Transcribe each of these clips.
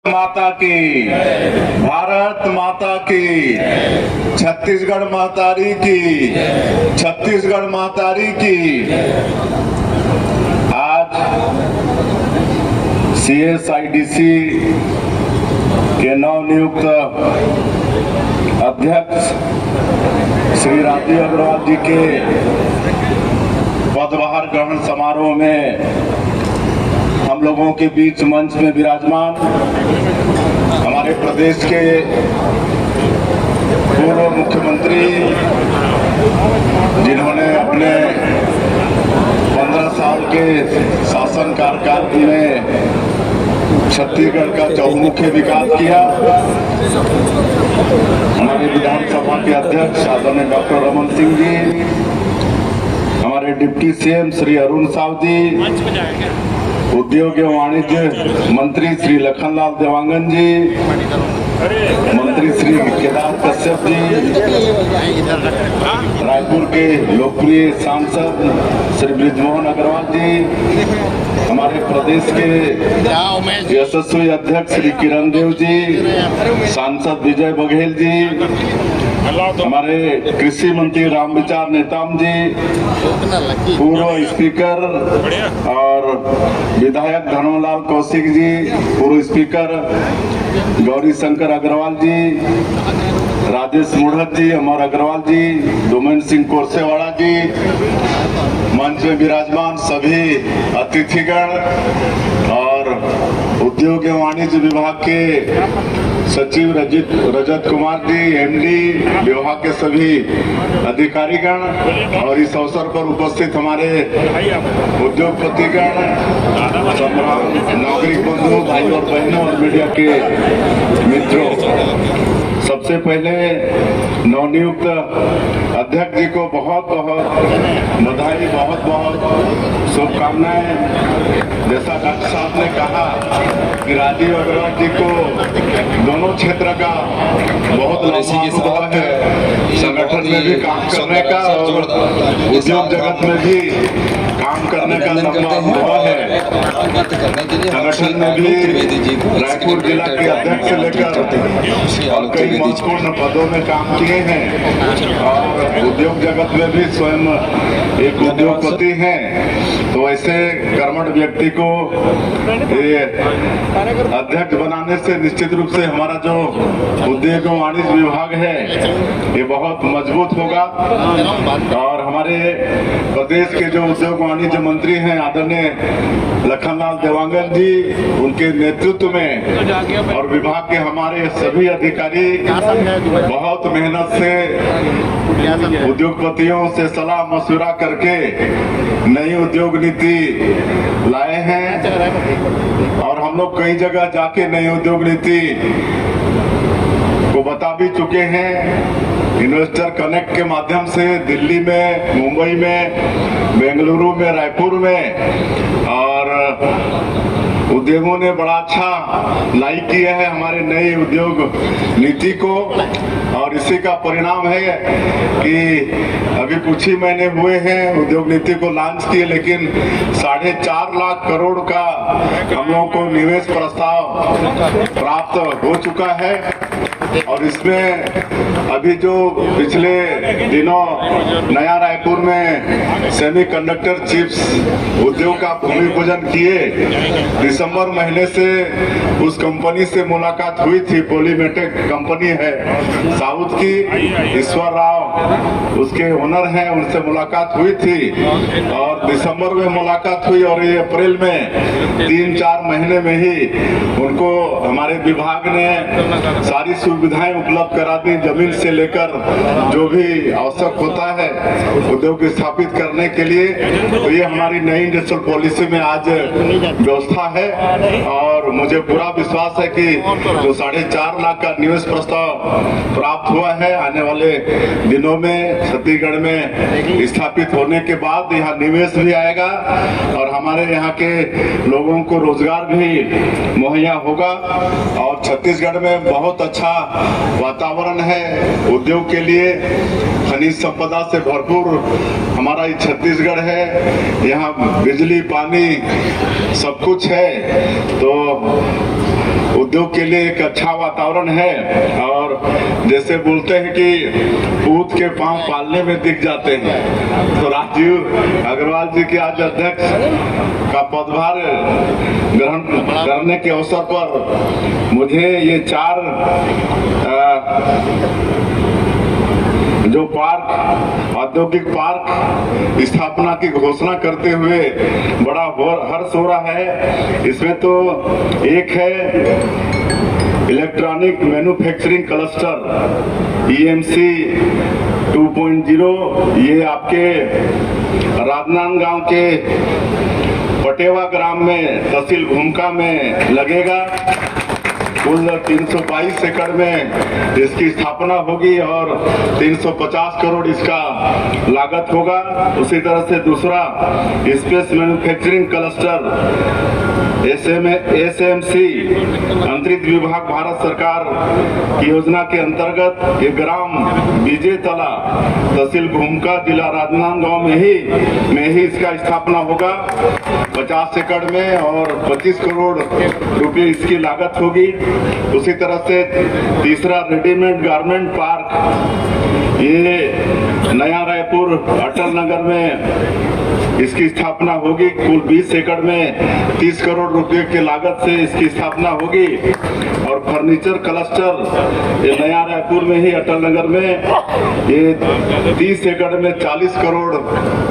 माता की, भारत माता की, छत्तीसगढ़ महतारी की, छत्तीसगढ़ महतारी की। आज CSIDC के नवनियुक्त अध्यक्ष श्री राजीव अग्रवाल जी के पदभार ग्रहण समारोह में हम लोगों के बीच मंच में विराजमान हमारे प्रदेश के पूर्व मुख्यमंत्री, जिन्होंने अपने 15 साल के शासन कार्यकाल में छत्तीसगढ़ का चहुमुखी विकास किया। हमारे विधानसभा के अध्यक्ष आदरणीय डॉक्टर रमन सिंह जी, हमारे डिप्टी CM श्री अरुण साव जी, उद्योग एवं वाणिज्य मंत्री श्री लखनलाल देवांगन जी, मंत्री श्री केदार कश्यप जी, रायपुर के लोकप्रिय सांसद श्री बृजमोहन अग्रवाल जी, हमारे प्रदेश के यशस्वी अध्यक्ष श्री किरण देव जी, सांसद विजय बघेल जी, हमारे कृषि मंत्री रामविचार नेताम जी, पूर्व स्पीकर और विधायक धर्मलाल कौशिक जी, पूर्व स्पीकर गौरी शंकर अग्रवाल जी, राजेश मुढ़त जी, अमर अग्रवाल जी, डोमेन सिंह कोरसेवाड़ा जी, मंच में विराजमान सभी अतिथिगण और उद्योग एवं वाणिज्य विभाग के सचिव रजत कुमार जी, MD विभाग के सभी अधिकारीगण और इस अवसर पर उपस्थित हमारे उद्योगपतिगण, नागरिक बंधु, भाई और बहनों और मीडिया के मित्रों, सबसे पहले नवनियुक्त अध्यक्ष जी को बहुत बहुत बधाई, बहुत बहुत शुभकामनाएं। जैसा डॉक्टर साहब ने कहा कि राजीव अग्रवाल जी को दोनों क्षेत्र का बहुत लंबा अनुभव है, संगठन में भी काम करने का और उद्योग जगत में भी काम करने का लंबा अनुभव है। संगठन में भी रायपुर जिला के अध्यक्ष से लेकर और कई महत्वपूर्ण पदों में काम किए हैं और उद्योग जगत में भी स्वयं एक उद्योगपति हैं। तो ऐसे कर्मठ व्यक्ति को ये अध्यक्ष बनाने से निश्चित रूप से हमारा जो उद्योग एवं वाणिज्य विभाग है ये बहुत मजबूत होगा और हमारे प्रदेश के जो उद्योग वाणिज्य मंत्री हैं आदरणीय लखनलाल देवांगन जी, उनके नेतृत्व में और विभाग के हमारे सभी अधिकारी बहुत मेहनत से उद्योगपतियों से सलाह मशवरा करके नई उद्योग नीति लाए हैं और हम लोग कई जगह जाके नई उद्योग नीति को बता भी चुके हैं। इन्वेस्टर कनेक्ट के माध्यम से दिल्ली में, मुंबई में, बेंगलुरु में, रायपुर में और उद्योगों ने बड़ा अच्छा लाइक किया है हमारे नई उद्योग नीति को और इसी का परिणाम है कि अभी कुछ ही महीने हुए हैं उद्योग नीति को लॉन्च किए, लेकिन 4.5 लाख करोड़ का हम लोगों को निवेश प्रस्ताव प्राप्त हो चुका है और इसमें अभी जो पिछले दिनों नया रायपुर में सेमीकंडक्टर चिप्स उद्योग का भूमि पूजन किए, दिसंबर महीने से उस कंपनी से मुलाकात हुई थी। पॉलीमेटेक कंपनी है साउथ की, ईश्वर राव उसके ओनर हैं, उनसे मुलाकात हुई थी और दिसंबर में मुलाकात हुई और ये अप्रैल में 3-4 महीने में ही उनको हमारे विभाग ने सारी सुविधाएं उपलब्ध करा दी, जमीन से लेकर जो भी आवश्यक होता है उद्योग स्थापित करने के लिए। तो ये हमारी नई इंडस्ट्रियल पॉलिसी में आज व्यवस्था है और मुझे पूरा विश्वास है कि जो 4.5 लाख का निवेश प्रस्ताव प्राप्त हुआ है आने वाले दिनों में छत्तीसगढ़ में स्थापित होने के बाद यहाँ निवेश भी आएगा और हमारे यहाँ के लोगों को रोजगार भी मुहैया होगा और छत्तीसगढ़ में बहुत अच्छा वातावरण है उद्योग के लिए। खनिज संपदा से भरपूर हमारा ये छत्तीसगढ़ है, यहाँ बिजली पानी सब कुछ है। तो उद्योग उद्योग के लिए एक अच्छा वातावरण है। और जैसे बोलते हैं कि पूत के पांव पालने में दिख जाते हैं, तो राजीव अग्रवाल जी के आज अध्यक्ष का पदभार ग्रहण करने के अवसर पर मुझे ये 4 जो पार्क, औद्योगिक पार्क स्थापना की घोषणा करते हुए बड़ा हर्ष हो रहा है। इसमें तो एक है इलेक्ट्रॉनिक मैन्युफैक्चरिंग क्लस्टर EMC 2.0, ये आपके राजनांदगांव के पटेवा ग्राम में तहसील घुमका में लगेगा। कुल 322 एकड़ में इसकी स्थापना होगी और 350 करोड़ इसका लागत होगा। उसी तरह से दूसरा स्पेस मैन्युफैक्चरिंग क्लस्टर SMC अंतरिक्ष विभाग भारत सरकार की योजना के अंतर्गत ये ग्राम विजयतला तहसील घुमका जिला राजनांदगांव में ही इसका स्थापना होगा 50 एकड़ में और 25 करोड़ रुपए इसकी लागत होगी। उसी तरह से तीसरा रेडीमेड गारमेंट पार्क, ये नया रायपुर अटल नगर में इसकी स्थापना होगी। कुल 20 एकड़ में 30 करोड़ रुपए की लागत से इसकी स्थापना होगी। और फर्नीचर क्लस्टर ये नया रायपुर में ही अटल नगर में ये 30 एकड़ में 40 करोड़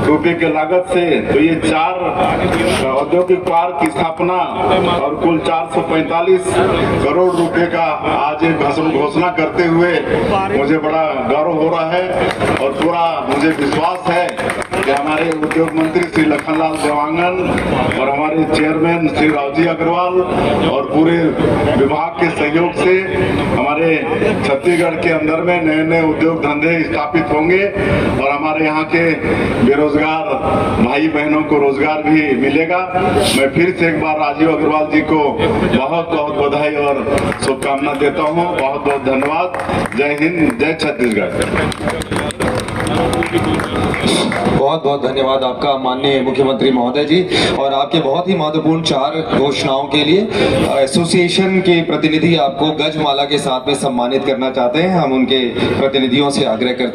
रुपए की लागत से, तो ये 4 औद्योगिक पार्क की स्थापना और कुल 445 करोड़ रुपए का आज एक घोषणा करते हुए मुझे बड़ा गर्व हो रहा है। और पूरा मुझे विश्वास है कि हमारे उद्योग मंत्री श्री लखनलाल देवांगन और हमारे चेयरमैन श्री रावजी अग्रवाल और पूरे विभाग के सहयोग से हमारे छत्तीसगढ़ के अंदर में नए नए उद्योग धंधे स्थापित होंगे और हमारे यहाँ के बेरोजगार भाई बहनों को रोजगार भी मिलेगा। मैं फिर से एक बार राजीव अग्रवाल जी को बहुत बहुत बधाई और शुभकामना देता हूँ। बहुत बहुत धन्यवाद। जय हिंद, जय छत्तीसगढ़। बहुत बहुत धन्यवाद आपका माननीय मुख्यमंत्री महोदय जी। और आपके बहुत ही महत्वपूर्ण 4 घोषणाओं के लिए एसोसिएशन के प्रतिनिधि आपको गजमाला के साथ में सम्मानित करना चाहते हैं। हम उनके प्रतिनिधियों से आग्रह करते हैं।